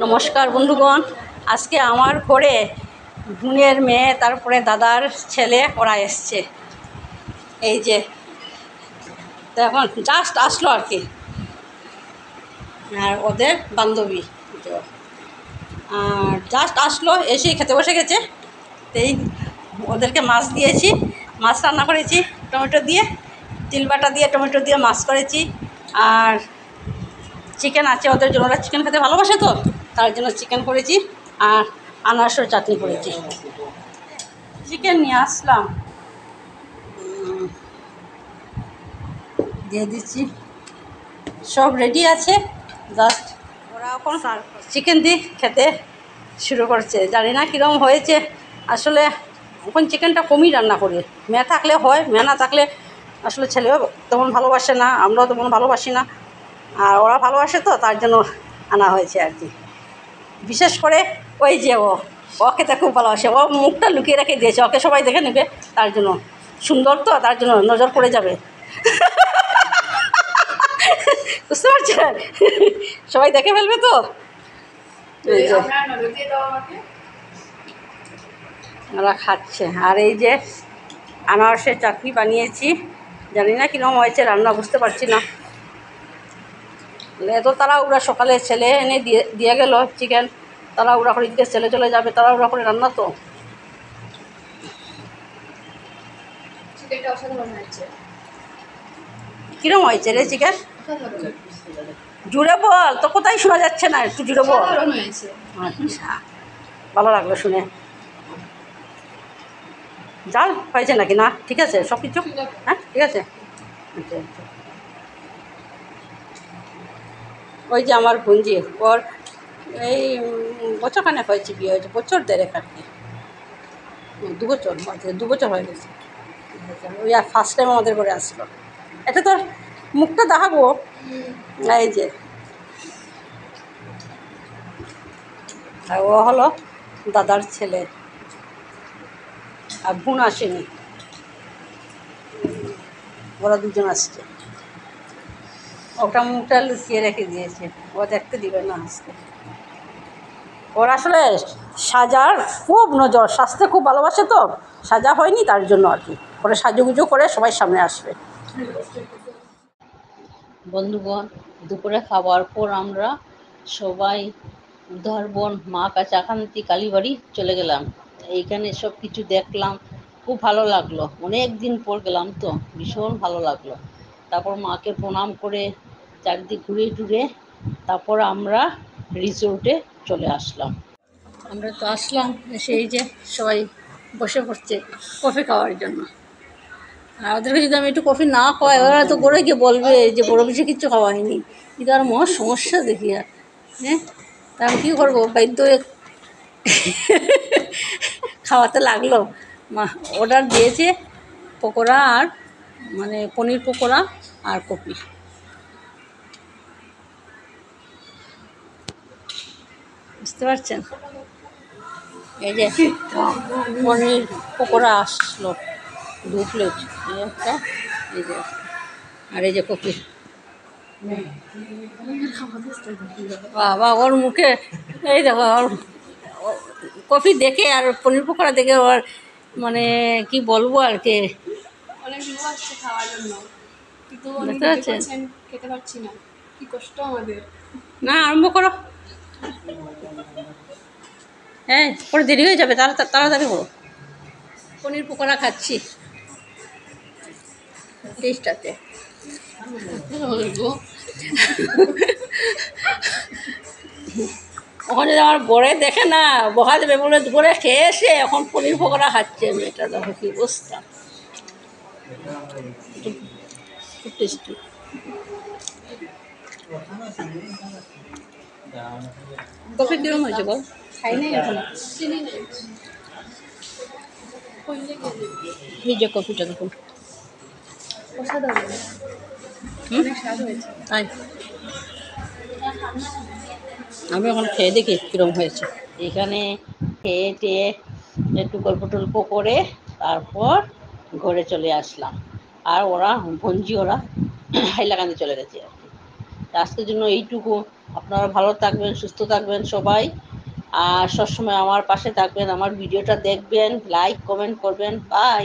নমস্কার বন্ধুগণ, আজকে আমার ঘরে বোনের মেয়ে তারপরে দাদার ছেলে ওরা এসছে। এই যে তো এখন জাস্ট আসলো আর কি, আর ওদের বান্ধবী আর জাস্ট আসলো, এসেই খেতে বসে গেছে। তো এই ওদেরকে মাছ দিয়েছি, মাছ রান্না করেছি টমেটো দিয়ে, তিল বাটা দিয়ে টমেটো দিয়ে মাছ করেছি। আর চিকেন আছে ওদের জন্য, ওরা চিকেন খেতে ভালোবাসে, তো তার জন্য চিকেন করেছি। আর আনারসের চাটনি করেছি। চিকেন নিয়ে আসলাম, দিয়ে দিচ্ছি, সব রেডি আছে। জাস্ট ওরা এখন চিকেন দিয়ে খেতে শুরু করছে। জানি না কীরকম হয়েছে, আসলে এখন চিকেনটা কমই রান্না করি। মেয়ে থাকলে হয়, মেয়ে না থাকলে আসলে ছেলেও তেমন ভালোবাসে না, আমরাও তেমন ভালোবাসি না। আর ওরা ভালোবাসে, তো তার জন্য আনা হয়েছে আর কি। বিশেষ করে ওই যে ও খেতে খুব ভালোবাসে, ও মুখটা লুকিয়ে রেখে দিয়েছে, ওকে সবাই দেখে নেবে, তার জন্য সুন্দর, তো তার জন্য নজর পড়ে যাবে। বুঝতে পারছেন, সবাই দেখে ফেলবে, তো ওরা খাচ্ছে। আর এই যে আনারসের চাটনি বানিয়েছি, জানি না কিরকম হয়েছে রান্না, বুঝতে পারছি না। এত তাড়াহুড়া, সকালে ছেলে এনে দিয়ে গেল চিকেন, তাড়াহুড়া করে দিকে ছেলে চলে যাবে, তাড়াহুড়া করে রান্না। তো কিরকম হয়েছে রে চিকেন? জুড়ে বল, তো কোথায় শোনা যাচ্ছে না, একটু জুড়ে বল। আচ্ছা, ভালো লাগলো শুনে। জাল হয়েছে নাকি? না ঠিক আছে সব কিছু, হ্যাঁ ঠিক আছে। আচ্ছা আচ্ছা, ওই যে আমার ভুঞ্জি, ওর এই বছরখানেক হয়েছে, বিয়ে হয়েছে, বছর দেড়েক আর কি, 2 বছর, 2 বছর হয়ে গেছে। ওই আর ফার্স্ট টাইম আমাদের ঘরে আসলো। এটা তোর মুখটা দেখাবো, এই যে, আর ও হলো দাদার ছেলে, আর বোন আসেনি, ওরা দুজন আসছে। ওটা মুখটা লুকিয়ে রেখে দিয়েছে, ও দেখতে দিবে না আসতে। ওর আসলে সাজার খুব নজর, সাজতে খুব ভালোবাসে, তো সাজা হয়নি তার জন্য আর কি, ওরা সাজুগুজু করে সবাই সামনে আসবে। বন্ধুগণ, দুপুরে খাওয়ার পর আমরা সবাই উদারবন মা কাছাকান্তি কালীবাড়ি চলে গেলাম। এইখানে সব কিছু দেখলাম, খুব ভালো লাগলো, অনেক দিন পর গেলাম, তো ভীষণ ভালো লাগলো। তারপর মাকে প্রণাম করে চারদিক ঘুরে টুরে তারপর আমরা রিসোর্টে চলে আসলাম। আমরা তো আসলাম, এসে এই যে সবাই বসে পড়ছে কফি খাওয়ার জন্য। আর ওদেরকে যদি আমি একটু কফি না খাওয়াই, ওরা তো গড়ে গিয়ে বলবে যে বড় বেশি কিচ্ছু খাওয়া হয়নি। কিন্তু আর মহা সমস্যা দেখি, আর হ্যাঁ, তা আমি কী করবো, বাধ্য হয়ে খাওয়াতে লাগলো। মা অর্ডার দিয়েছে পকোড়া, আর মানে পনির পকোড়া আর কফি। বুঝতে পারছেন, এই যে পনির পকোড়া আসলো 2 প্লেট, এই একটা, এই যে, আর এই যে কফি। বাবা, ওর মুখে এই দেখো, ওর কফি দেখে আর পনির পকোড়া দেখে ওর মানে কি বলবো আর কি, অনেক লোক আসছে খাওয়ার জন্য, কিন্তু বুঝতে পারছেন, খেতে পারছি না, কি কষ্ট আমাদের। না আরম্ভ করো, হ্যাঁ পরে দেরি হয়ে যাবে, তাড়াতাড়ি করো। পনির পকোড়া খাচ্ছি টেস্টাতে। ওখানে আমার বড়ে দেখে না বহা দেবে বলে, দুপুরে খেয়ে এসে এখন পনির পকোড়া খাচ্ছে মেয়েটা, দেখো কি অবস্থা, খুব টেস্টি। কফি কিরম হয়েছে বল? খাই নাই এখন, চিনি নেই, কইলে গেলে এই যে কফিটা দেখুন, অসাধারণ, অনেক স্বাদ হয়েছে। তাই আমি এখন খেয়ে দেখি কীরকম হয়েছে। এখানে খেয়ে টেয়ে একটু গল্প টল্প করে তারপর ঘরে চলে আসলাম। আর ওরা ভঞ্জি, ওরা হাইলাকান্দি চলে গেছে আর কি। আজকের জন্য এইটুকু। আপনারা ভালো থাকবেন, সুস্থ থাকবেন সবাই, আর সবসময় আমার পাশে থাকবেন, আমার ভিডিওটা দেখবেন, লাইক কমেন্ট করবেন। বাই।